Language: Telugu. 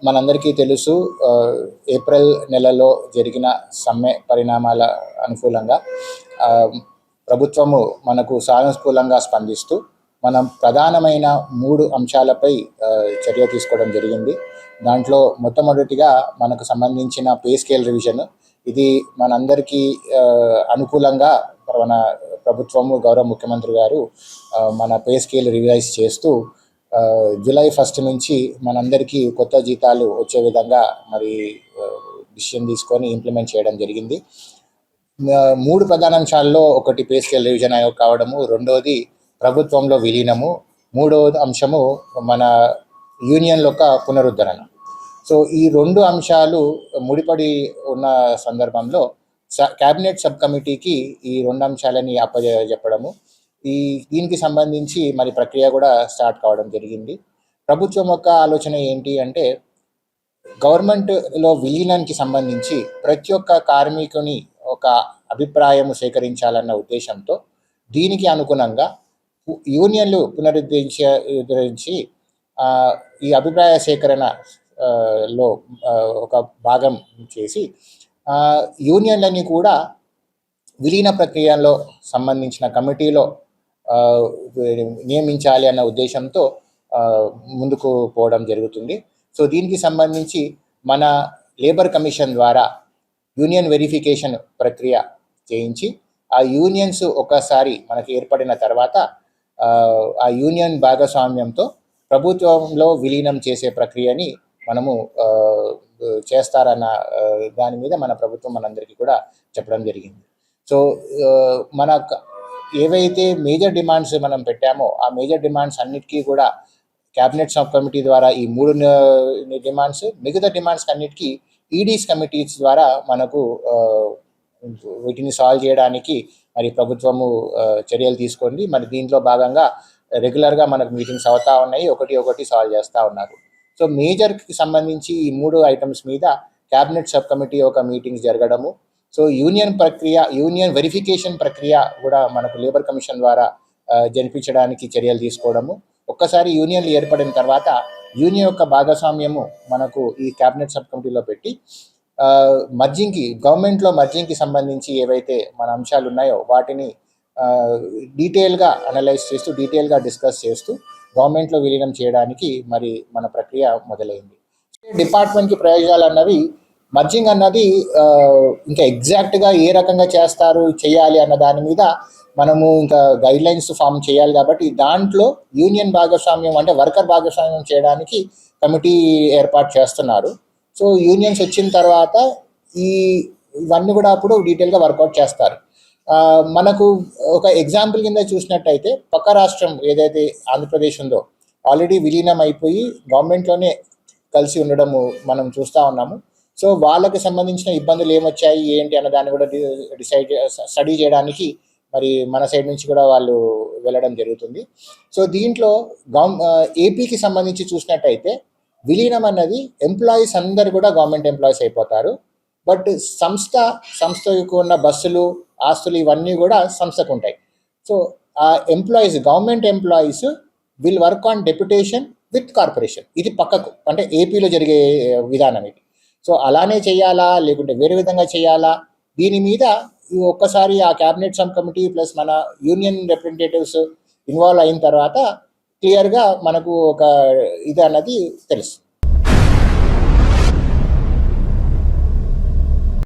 మనందరికీ తెలుసు, ఏప్రిల్ నెలలో జరిగిన సమ్మె పరిణామాల అనుకూలంగా ప్రభుత్వము మనకు సానుకూలంగా స్పందిస్తూ మనం ప్రధానమైన 3 అంశాలపై చర్య తీసుకోవడం జరిగింది. దాంట్లో మొట్టమొదటిగా మనకు సంబంధించిన పే స్కేల్ రివిజన్. ఇది మనందరికీ అనుకూలంగా మన ప్రభుత్వము, గౌరవ ముఖ్యమంత్రి గారు మన పే స్కేల్ రివైజ్ చేస్తూ జూలై 1 నుంచి మనందరికీ కొత్త జీతాలు వచ్చే విధంగా మరి డిసిషన్ తీసుకొని ఇంప్లిమెంట్ చేయడం జరిగింది. 3 ప్రధాన అంశాల్లో ఒకటి పే స్కేల్ రివిజన్ కావడము, రెండవది ప్రభుత్వంలో విలీనము, మూడవది అంశము మన యూనియన్ యొక్క పునరుద్ధరణ. సో ఈ 2 అంశాలు ముడిపడి ఉన్న సందర్భంలో క్యాబినెట్ సబ్ కమిటీకి ఈ 2 అంశాలని అప్పచెప్పడము, దీనికి సంబంధించి మరి ప్రక్రియ కూడా స్టార్ట్ కావడం జరిగింది. ప్రభుత్వం యొక్క ఆలోచన ఏంటి అంటే, గవర్నమెంట్లో విలీనానికి సంబంధించి ప్రతి ఒక్క కార్మికుని ఒక అభిప్రాయం సేకరించాలన్న ఉద్దేశంతో దీనికి అనుగుణంగా యూనియన్లు పునరుద్ధరించి ఈ అభిప్రాయ సేకరణలో ఒక భాగం చేసి యూనియన్లని కూడా విలీన ప్రక్రియలో సంబంధించిన కమిటీలో నియమించాలి అన్న ఉద్దేశంతో ముందుకు పోవడం జరుగుతుంది. సో దీనికి సంబంధించి మన లేబర్ కమిషన్ ద్వారా యూనియన్ వెరిఫికేషన్ ప్రక్రియ చేయించి ఆ యూనియన్స్ ఒకసారి మనకి ఏర్పడిన తర్వాత ఆ యూనియన్ భాగస్వామ్యంతో ప్రభుత్వంలో విలీనం చేసే ప్రక్రియని మనము చేస్తారన్న దాని మీద మన ప్రభుత్వం మనందరికీ కూడా చెప్పడం జరిగింది. సో మన ఏవైతే మేజర్ డిమాండ్స్ మనం పెట్టామో ఆ మేజర్ డిమాండ్స్ అన్నిటికీ కూడా క్యాబినెట్ సబ్ కమిటీ ద్వారా ఈ 3 డిమాండ్స్, మిగతా డిమాండ్స్ అన్నిటికీ ఈడీస్ కమిటీస్ ద్వారా మనకు వీటిని సాల్వ్ చేయడానికి మరి ప్రభుత్వము చర్యలు తీసుకుంది. మరి దీంట్లో భాగంగా రెగ్యులర్గా మనకు మీటింగ్స్ అవుతూ ఉన్నాయి, ఒకటి సాల్వ్ చేస్తూ ఉన్నారు. సో మేజర్కి సంబంధించి ఈ 3 ఐటమ్స్ మీద క్యాబినెట్ సబ్ కమిటీ ఒక మీటింగ్స్ జరగడము, సో యూనియన్ వెరిఫికేషన్ ప్రక్రియ కూడా మనకు లేబర్ కమిషన్ ద్వారా జరిపించడానికి చర్యలు తీసుకోవడము, ఒక్కసారి యూనియన్లు ఏర్పడిన తర్వాత యూనియన్ యొక్క భాగస్వామ్యము మనకు ఈ క్యాబినెట్ సబ్ కమిటీలో పెట్టి గవర్నమెంట్లో మర్జింగ్కి సంబంధించి ఏవైతే మన అంశాలు ఉన్నాయో వాటిని డీటెయిల్గా అనలైజ్ చేస్తూ, డీటెయిల్గా డిస్కస్ చేస్తూ గవర్నమెంట్లో విలీనం చేయడానికి మరి మన ప్రక్రియ మొదలైంది. డిపార్ట్మెంట్కి ప్రయోజనాలు అన్నవి, మర్జింగ్ అన్నది ఇంకా ఎగ్జాక్ట్గా ఏ రకంగా చేయాలి అన్న దాని మీద మనము ఇంకా గైడ్లైన్స్ ఫామ్ చేయాలి. కాబట్టి దాంట్లో యూనియన్ భాగస్వామ్యం అంటే వర్కర్ భాగస్వామ్యం చేయడానికి కమిటీ ఏర్పాటు చేస్తున్నారు. సో యూనియన్స్ వచ్చిన తర్వాత ఇవన్నీ కూడా అప్పుడు డీటెయిల్గా వర్కౌట్ చేస్తారు. మనకు ఒక ఎగ్జాంపుల్ కింద చూసినట్టయితే, పక్క రాష్ట్రం ఏదైతే ఆంధ్రప్రదేశ్ ఉందో ఆల్రెడీ విలీనం అయిపోయి గవర్నమెంట్లోనే కలిసి ఉండడము మనం చూస్తూ ఉన్నాము. సో వాళ్ళకి సంబంధించిన ఇబ్బందులు ఏమొచ్చాయి ఏంటి అన్న దాన్ని కూడా స్టడీ చేయడానికి మరి మన సైడ్ నుంచి కూడా వాళ్ళు వెళ్ళడం జరుగుతుంది. సో దీంట్లో ఏపీకి సంబంధించి చూసినట్టయితే విలీనం అన్నది ఎంప్లాయీస్ అందరు కూడా గవర్నమెంట్ ఎంప్లాయీస్ అయిపోతారు. బట్ సంస్థకు ఉన్న బస్సులు, ఆస్తులు ఇవన్నీ కూడా సంస్థకు ఉంటాయి. సో ఆ government employees will work on deputation with corporation. ఇది పక్కకు, అంటే ఏపీలో జరిగే విధానం ఇది. సో అలానే చేయాలా లేకుంటే వేరే విధంగా చేయాలా, దీని మీద ఒక్కసారి ఆ క్యాబినెట్ సబ్ కమిటీ ప్లస్ మన యూనియన్ రిప్రజెంటేటివ్స్ ఇన్వాల్వ్ అయిన తర్వాత క్లియర్గా మనకు ఒక ఇది అన్నది తెలుసు.